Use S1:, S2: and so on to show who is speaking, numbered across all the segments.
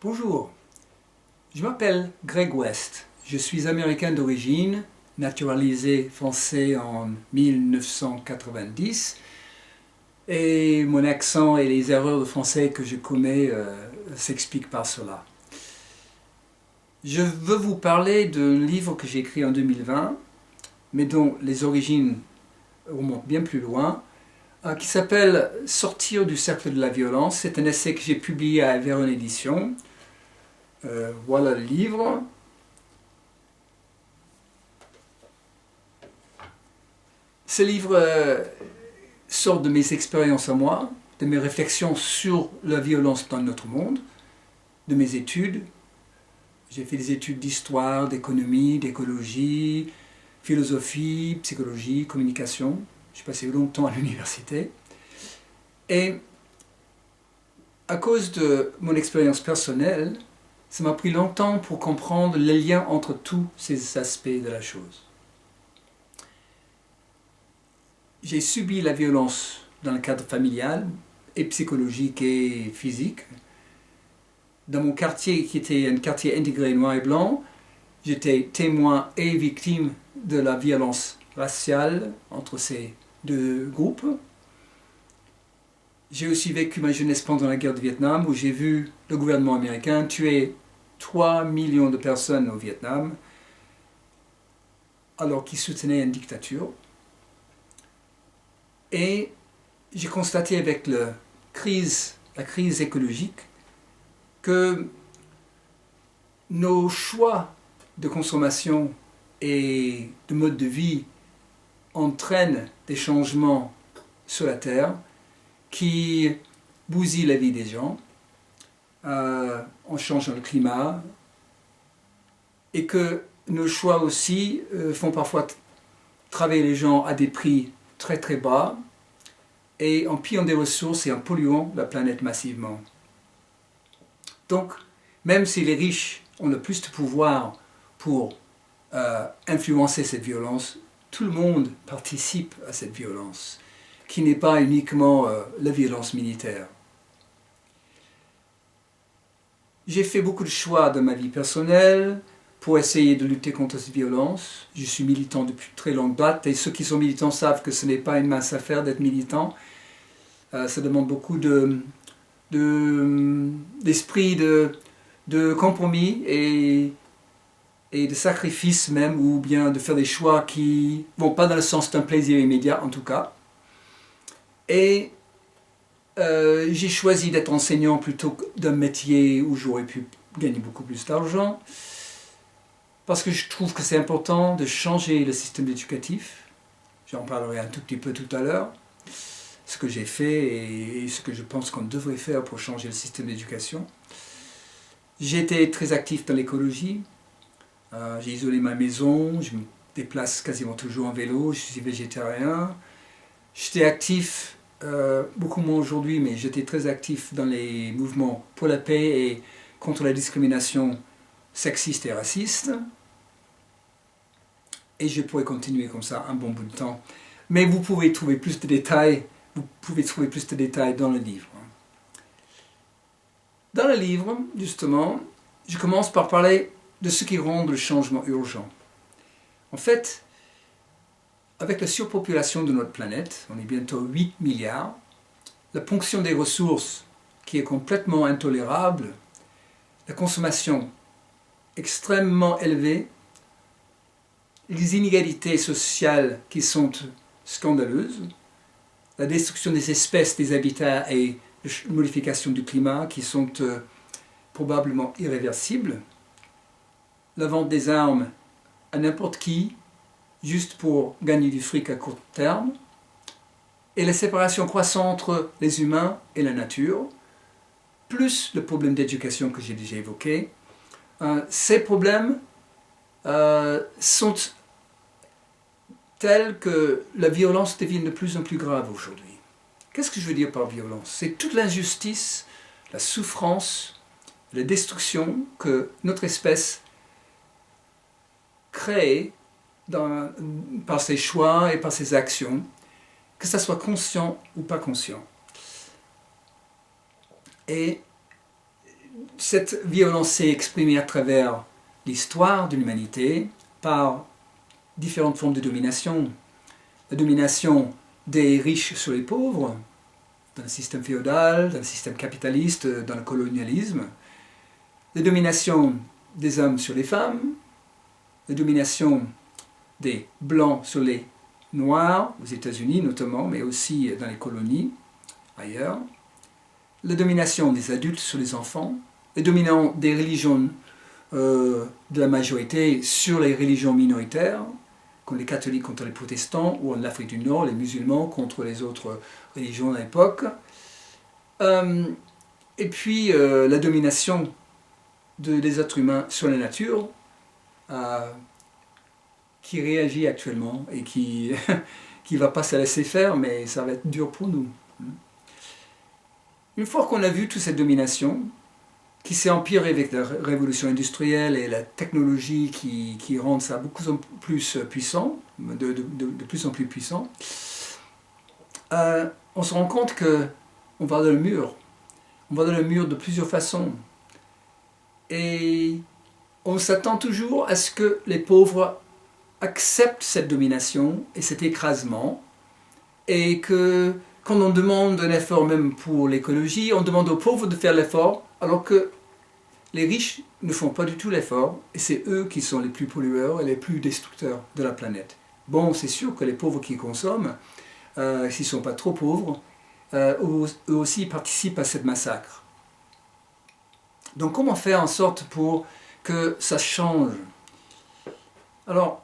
S1: Bonjour, je m'appelle Greg West. Je suis américain d'origine, naturalisé français en 1990 et mon accent et les erreurs de français que je commets s'expliquent par cela. Je veux vous parler d'un livre que j'ai écrit en 2020, mais dont les origines remontent bien plus loin, qui s'appelle « Sortir du cercle de la violence ». C'est un essai que j'ai publié à Vérone Éditions. Voilà le livre. Ce livre sort de mes expériences à moi, de mes réflexions sur la violence dans notre monde, de mes études. J'ai fait des études d'histoire, d'économie, d'écologie, philosophie, psychologie, communication. J'ai passé longtemps à l'université. Et à cause de mon expérience personnelle, ça m'a pris longtemps pour comprendre les liens entre tous ces aspects de la chose. J'ai subi la violence dans le cadre familial, et psychologique et physique. Dans mon quartier, qui était un quartier intégré noir et blanc, j'étais témoin et victime de la violence raciale entre ces deux groupes. J'ai aussi vécu ma jeunesse pendant la guerre du Vietnam, où j'ai vu le gouvernement américain tuer 3 millions de personnes au Vietnam, alors qu'ils soutenaient une dictature. Et j'ai constaté avec la crise écologique que nos choix de consommation et de mode de vie entraînent des changements sur la Terre qui bousillent la vie des gens en changeant le climat, et que nos choix aussi font parfois travailler les gens à des prix très très bas et en pillant des ressources et en polluant la planète massivement. Donc, même si les riches ont le plus de pouvoir pour influencer cette violence, tout le monde participe à cette violence, qui n'est pas uniquement la violence militaire. J'ai fait beaucoup de choix dans ma vie personnelle pour essayer de lutter contre cette violence. Je suis militant depuis très longue date, et ceux qui sont militants savent que ce n'est pas une mince affaire d'être militant. Ça demande beaucoup d'esprit de compromis et de sacrifice même, ou bien de faire des choix qui vont pas dans le sens d'un plaisir immédiat en tout cas. Et j'ai choisi d'être enseignant plutôt que d'un métier où j'aurais pu gagner beaucoup plus d'argent, parce que je trouve que c'est important de changer le système éducatif. J'en parlerai un tout petit peu tout à l'heure, ce que j'ai fait et ce que je pense qu'on devrait faire pour changer le système d'éducation. J'ai été très actif dans l'écologie. J'ai isolé ma maison, je me déplace quasiment toujours en vélo, je suis végétarien. J'étais actif, beaucoup moins aujourd'hui, mais j'étais très actif dans les mouvements pour la paix et contre la discrimination sexiste et raciste. Et je pourrais continuer comme ça un bon bout de temps. Mais vous pouvez trouver plus de détails, dans le livre. Dans le livre, justement, je commence par parler de ce qui rend le changement urgent. En fait, avec la surpopulation de notre planète, on est bientôt 8 milliards, la ponction des ressources qui est complètement intolérable, la consommation extrêmement élevée, les inégalités sociales qui sont scandaleuses, la destruction des espèces, des habitats et la modification du climat qui sont probablement irréversibles, la vente des armes à n'importe qui, juste pour gagner du fric à court terme, et la séparation croissante entre les humains et la nature, plus le problème d'éducation que j'ai déjà évoqué. Ces problèmes sont tels que la violence devient de plus en plus grave aujourd'hui. Qu'est-ce que je veux dire par violence? C'est toute l'injustice, la souffrance, la destruction que notre espèce crée par ses choix et par ses actions, que ça soit conscient ou pas conscient. Et cette violence s'est exprimée à travers l'histoire de l'humanité par différentes formes de domination. La domination des riches sur les pauvres, dans le système féodal, dans le système capitaliste, dans le colonialisme. La domination des hommes sur les femmes, la domination des blancs sur les noirs, aux États-Unis notamment, mais aussi dans les colonies, ailleurs. La domination des adultes sur les enfants, la domination des religions de la majorité sur les religions minoritaires, comme les catholiques contre les protestants, ou en Afrique du Nord, les musulmans contre les autres religions à l'époque. Et puis la domination des êtres humains sur la nature, qui réagit actuellement et qui ne va pas se laisser faire, mais ça va être dur pour nous. Une fois qu'on a vu toute cette domination, qui s'est empirée avec la révolution industrielle et la technologie qui rend ça beaucoup plus puissant, de plus en plus puissant, on se rend compte qu'on va dans le mur. On va dans le mur de plusieurs façons. Et on s'attend toujours à ce que les pauvres acceptent cette domination et cet écrasement, et que quand on demande un effort même pour l'écologie, on demande aux pauvres de faire l'effort, alors que les riches ne font pas du tout l'effort, et c'est eux qui sont les plus pollueurs et les plus destructeurs de la planète. Bon, c'est sûr que les pauvres qui consomment, s'ils ne sont pas trop pauvres, eux aussi participent à ce massacre. Donc comment faire en sorte pour que ça change? Alors,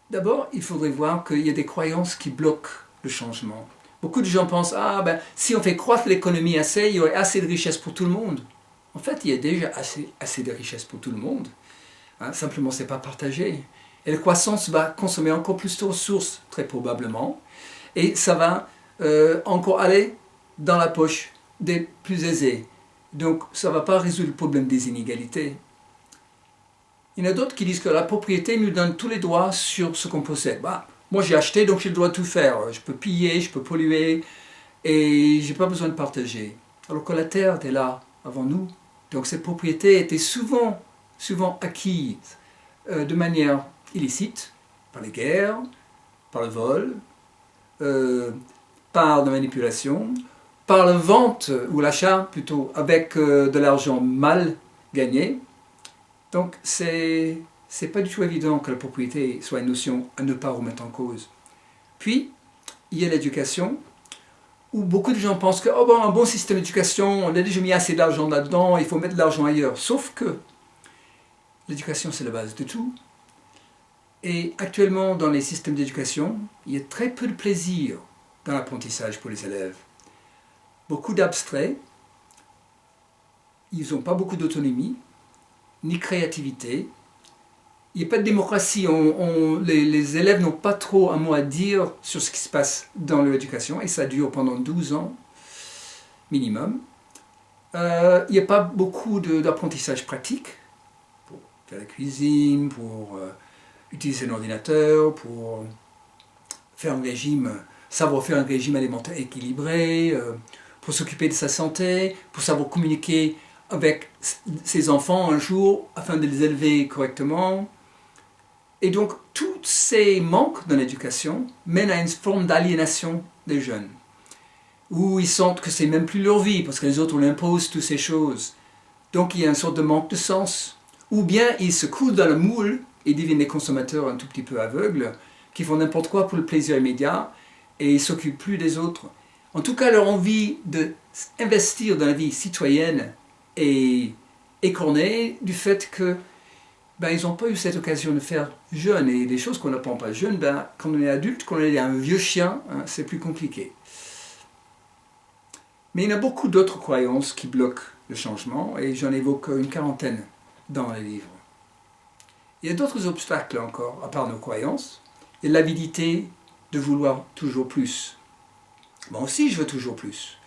S1: d'abord, il faudrait voir qu'il y a des croyances qui bloquent le changement. Beaucoup de gens pensent, si on fait croître l'économie assez, il y aurait assez de richesses pour tout le monde. En fait, il y a déjà assez de richesses pour tout le monde. Simplement, ce n'est pas partagé. Et la croissance va consommer encore plus de ressources, très probablement. Et ça va encore aller dans la poche des plus aisés. Donc, ça ne va pas résoudre le problème des inégalités. Il y en a d'autres qui disent que la propriété nous donne tous les droits sur ce qu'on possède. Moi, j'ai acheté, donc j'ai le droit de tout faire. Je peux piller, je peux polluer, et je n'ai pas besoin de partager. Alors que la terre était là avant nous. Donc cette propriété était souvent acquise de manière illicite, par les guerres, par le vol, par la manipulation, par la vente ou l'achat plutôt avec de l'argent mal gagné. Donc c'est pas du tout évident que la propriété soit une notion à ne pas remettre en cause. Puis il y a l'éducation, où beaucoup de gens pensent que un bon système d'éducation, on a déjà mis assez d'argent là-dedans, il faut mettre de l'argent ailleurs. Sauf que l'éducation, c'est la base de tout. Et actuellement, dans les systèmes d'éducation, il y a très peu de plaisir dans l'apprentissage pour les élèves. Beaucoup d'abstraits, ils n'ont pas beaucoup d'autonomie, ni créativité. Il n'y a pas de démocratie, les élèves n'ont pas trop un mot à dire sur ce qui se passe dans leur éducation, et ça dure pendant 12 ans minimum. Il n'y a pas beaucoup d'apprentissage pratique, pour faire la cuisine, pour utiliser un ordinateur, pour faire un régime, savoir faire un régime alimentaire équilibré, pour s'occuper de sa santé, pour savoir communiquer avec ses enfants un jour afin de les élever correctement. Et donc, tous ces manques dans l'éducation mènent à une forme d'aliénation des jeunes, où ils sentent que c'est même plus leur vie, parce que les autres leur imposent toutes ces choses. Donc, il y a une sorte de manque de sens. Ou bien, ils se coulent dans le moule et deviennent des consommateurs un tout petit peu aveugles, qui font n'importe quoi pour le plaisir immédiat, et ils ne s'occupent plus des autres. En tout cas, leur envie d'investir dans la vie citoyenne est écornée du fait que ils n'ont pas eu cette occasion de faire jeune. Et des choses qu'on n'apprend pas jeune, quand on est adulte, quand on est un vieux chien, c'est plus compliqué. Mais il y a beaucoup d'autres croyances qui bloquent le changement, et j'en évoque une quarantaine dans le livre. Il y a d'autres obstacles encore, à part nos croyances, et l'avidité de vouloir toujours plus. Moi aussi, je veux toujours plus.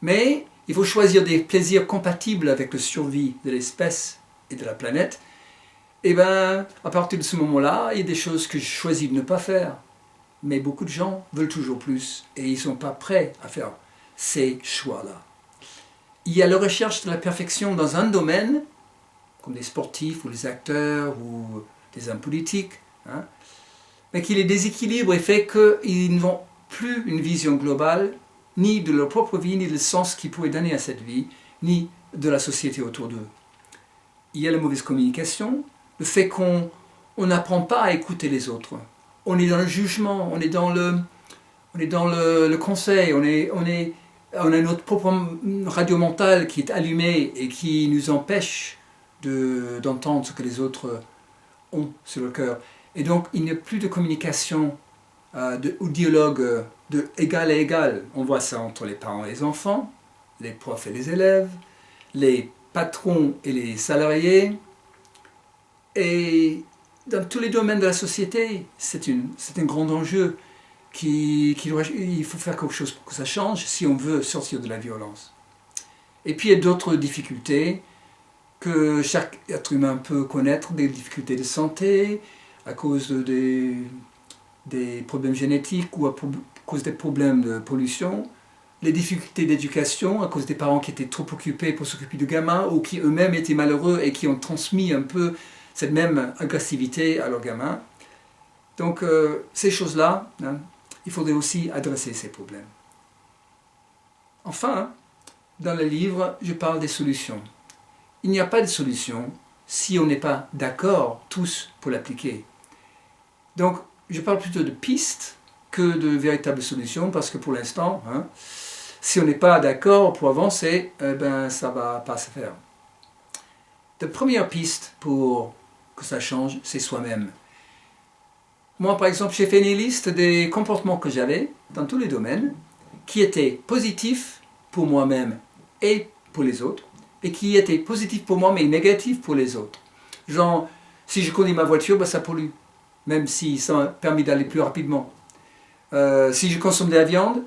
S1: Mais il faut choisir des plaisirs compatibles avec la survie de l'espèce et de la planète. Et à partir de ce moment-là, il y a des choses que je choisis de ne pas faire. Mais beaucoup de gens veulent toujours plus et ils ne sont pas prêts à faire ces choix-là. il y a la recherche de la perfection dans un domaine, comme les sportifs ou les acteurs ou des hommes politiques, hein, mais qu'il les déséquilibre et fait qu'ils n'ont plus une vision globale, ni de leur propre vie, ni du sens qu'ils pourraient donner à cette vie, ni de la société autour d'eux. Il y a la mauvaise communication, le fait qu'on n'apprend pas à écouter les autres. On est dans le jugement, on est dans le conseil, on a notre propre radio mentale qui est allumée et qui nous empêche d'entendre ce que les autres ont sur le cœur. Et donc, il n'y a plus de communication ou dialogue de égal à égal. On voit ça entre les parents et les enfants, les profs et les élèves, les patrons et les salariés. Et dans tous les domaines de la société, c'est un grand enjeu. Il faut faire quelque chose pour que ça change si on veut sortir de la violence. Et puis il y a d'autres difficultés que chaque être humain peut connaître, des difficultés de santé, à cause des problèmes génétiques ou à cause des problèmes de pollution, les difficultés d'éducation à cause des parents qui étaient trop occupés pour s'occuper du gamin ou qui eux-mêmes étaient malheureux et qui ont transmis un peu cette même agressivité à leurs gamins. Donc ces choses-là, hein, il faudrait aussi adresser ces problèmes. Enfin, dans le livre, je parle des solutions. Il n'y a pas de solution si on n'est pas d'accord tous pour l'appliquer. Donc, je parle plutôt de pistes que de véritables solutions, parce que pour l'instant, hein, si on n'est pas d'accord pour avancer, ça ne va pas se faire. La première piste pour que ça change, c'est soi-même. Moi, par exemple, j'ai fait une liste des comportements que j'avais dans tous les domaines qui étaient positifs pour moi-même et pour les autres, et qui étaient positifs pour moi mais négatifs pour les autres. Genre, si je conduis ma voiture, ça pollue, même si ça m'a permis d'aller plus rapidement. Si je consomme de la viande,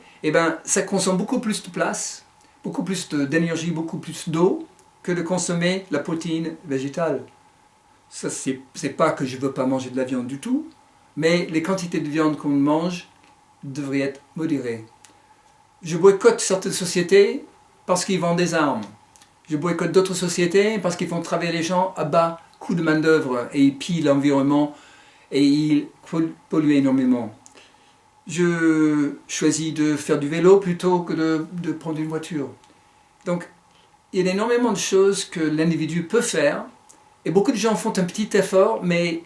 S1: ça consomme beaucoup plus de place, beaucoup plus d'énergie, beaucoup plus d'eau que de consommer la protéine végétale. Ça, c'est pas que je veux pas manger de la viande du tout, mais les quantités de viande qu'on mange devraient être modérées. Je boycotte certaines sociétés parce qu'ils vendent des armes. Je boycotte d'autres sociétés parce qu'ils font travailler les gens à bas coût de main-d'œuvre et ils pillent l'environnement et ils polluent énormément. Je choisis de faire du vélo plutôt que de prendre une voiture. Donc, il y a énormément de choses que l'individu peut faire et beaucoup de gens font un petit effort, mais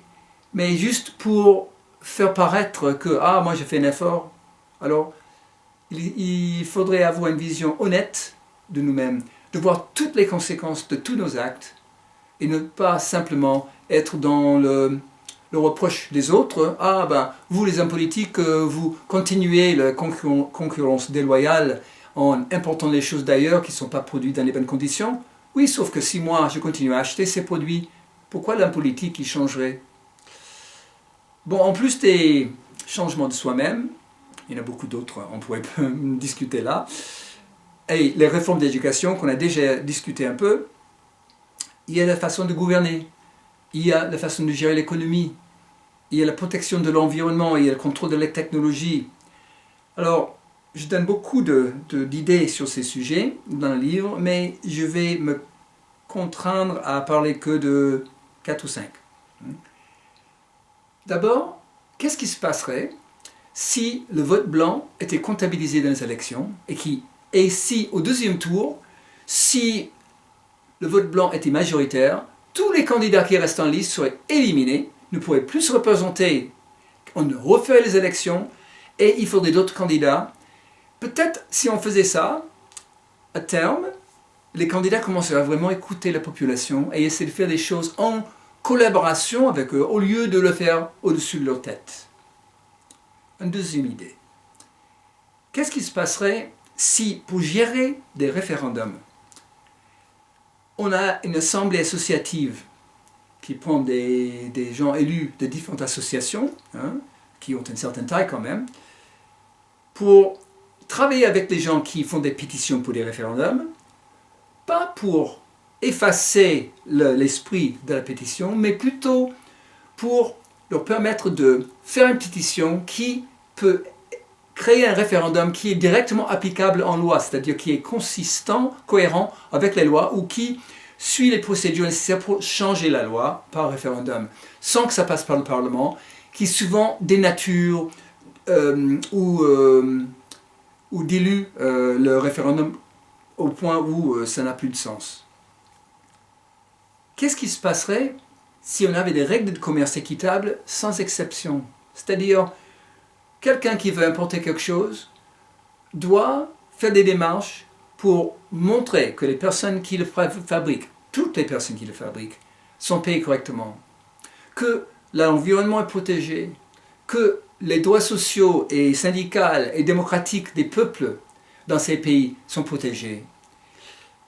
S1: juste pour faire paraître que « Ah, moi j'ai fait un effort ». Alors, il faudrait avoir une vision honnête de nous-mêmes, de voir toutes les conséquences de tous nos actes et ne pas simplement être dans le reproche des autres. « Ah, vous les hommes politiques, vous continuez la concurrence déloyale en important les choses d'ailleurs qui ne sont pas produites dans les bonnes conditions. » Oui, sauf que si moi je continue à acheter ces produits, pourquoi l'homme politique il changerait? Bon, en plus des changements de soi-même, il y en a beaucoup d'autres, on pourrait discuter là, et les réformes d'éducation qu'on a déjà discuté un peu, il y a la façon de gouverner, il y a la façon de gérer l'économie, il y a la protection de l'environnement, il y a le contrôle de la technologie. Alors, je donne beaucoup d'idées sur ces sujets dans le livre, mais je vais me contraindre à parler que de 4 ou 5. D'abord, qu'est-ce qui se passerait si le vote blanc était comptabilisé dans les élections et si, au deuxième tour, si le vote blanc était majoritaire, tous les candidats qui restent en liste seraient éliminés, ne pourraient plus se représenter, on referait les élections et il faudrait d'autres candidats. Peut-être si on faisait ça, à terme, les candidats commenceraient à vraiment écouter la population et essayer de faire des choses en collaboration avec eux au lieu de le faire au-dessus de leur tête. Une deuxième idée. Qu'est-ce qui se passerait si, pour gérer des référendums, on a une assemblée associative qui prend des gens élus de différentes associations, qui ont une certaine taille quand même, pour travailler avec les gens qui font des pétitions pour des référendums, pas pour effacer l'esprit de la pétition, mais plutôt pour leur permettre de faire une pétition qui peut créer un référendum qui est directement applicable en loi, c'est-à-dire qui est consistant, cohérent avec les lois ou qui suit les procédures nécessaires pour changer la loi par référendum, sans que ça passe par le Parlement, qui souvent dénature ou dilue le référendum au point où ça n'a plus de sens. Qu'est-ce qui se passerait si on avait des règles de commerce équitables sans exception? C'est-à-dire, quelqu'un qui veut importer quelque chose doit faire des démarches pour montrer que les personnes qui le fabriquent, toutes les personnes qui le fabriquent, sont payées correctement, que l'environnement est protégé, que les droits sociaux et syndicaux et démocratiques des peuples dans ces pays sont protégés.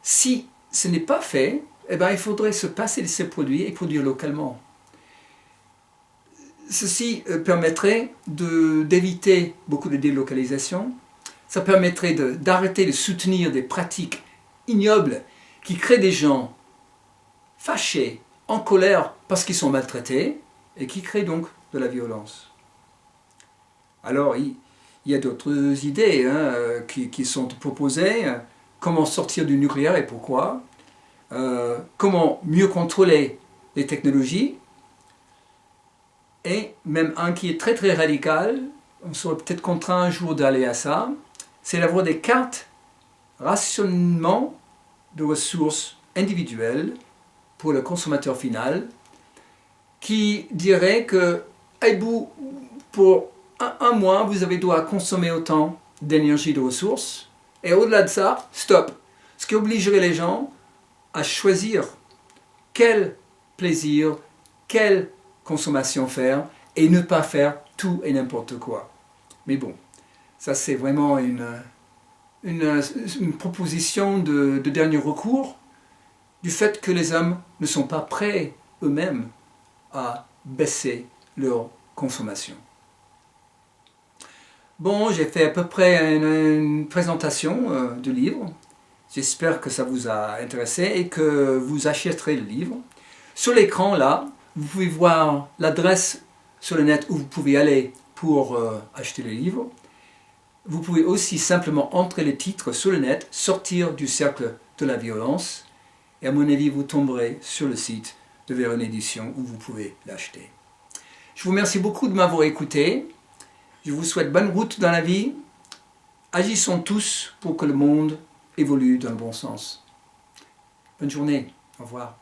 S1: Si ce n'est pas fait, eh bien, il faudrait se passer de ces produits et produire localement. Ceci permettrait d'éviter beaucoup de délocalisation. Ça permettrait d'arrêter de soutenir des pratiques ignobles qui créent des gens fâchés, en colère parce qu'ils sont maltraités et qui créent donc de la violence. Alors, il y a d'autres idées qui sont proposées. Comment sortir du nucléaire et pourquoi? Comment mieux contrôler les technologies? Et même un qui est très très radical, on serait peut-être contraint un jour d'aller à ça, c'est d'avoir des cartes rationnement de ressources individuelles pour le consommateur final qui dirait que pour un mois, vous avez droit à consommer autant d'énergie de ressources et au-delà de ça, stop. Ce qui obligerait les gens à choisir quel plaisir, quelle consommation faire et ne pas faire tout et n'importe quoi. Mais bon, ça c'est vraiment une proposition de dernier recours du fait que les hommes ne sont pas prêts eux-mêmes à baisser leur consommation. Bon, j'ai fait à peu près une présentation du livre. J'espère que ça vous a intéressé et que vous achèterez le livre. Sur l'écran là, vous pouvez voir l'adresse sur le net où vous pouvez aller pour acheter le livre. Vous pouvez aussi simplement entrer les titres sur le net, sortir du cercle de la violence. Et à mon avis, vous tomberez sur le site de Vérone Édition où vous pouvez l'acheter. Je vous remercie beaucoup de m'avoir écouté. Je vous souhaite bonne route dans la vie. Agissons tous pour que le monde évolue dans le bon sens. Bonne journée. Au revoir.